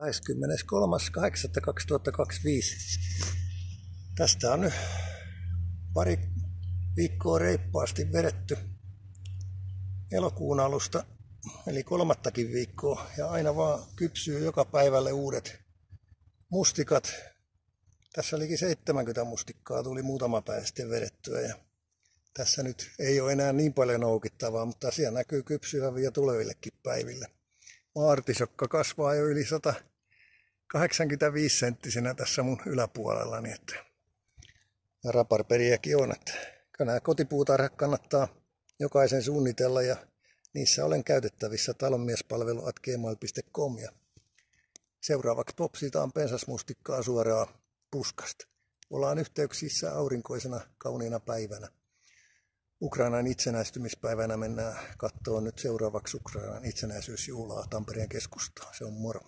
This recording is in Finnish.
23.8.2025. Tästä on nyt pari viikkoa reippaasti vedetty elokuun alusta, eli kolmattakin viikkoa, ja aina vaan kypsyy joka päivälle uudet mustikat. Tässä olikin 70 mustikkaa, tuli muutama päivä sitten vedettyä, ja tässä nyt ei ole enää niin paljon noukittavaa, mutta asia näkyy kypsyvän vielä tulevillekin päiville. Artisokka kasvaa jo yli 185 senttisenä tässä mun yläpuolellani, ja raparperiäkin on, että nämä kotipuutarhat kannattaa jokaisen suunnitella, ja niissä olen käytettävissä talonmiespalvelu@gmail.com, ja seuraavaksi popsitaan pensasmustikkaa suoraan puskasta. Ollaan yhteyksissä aurinkoisena kauniina päivänä. Ukrainan itsenäistymispäivänä mennään katsomaan nyt seuraavaksi Ukrainan itsenäisyysjuhlaa Tampereen keskustaan. Se on moro.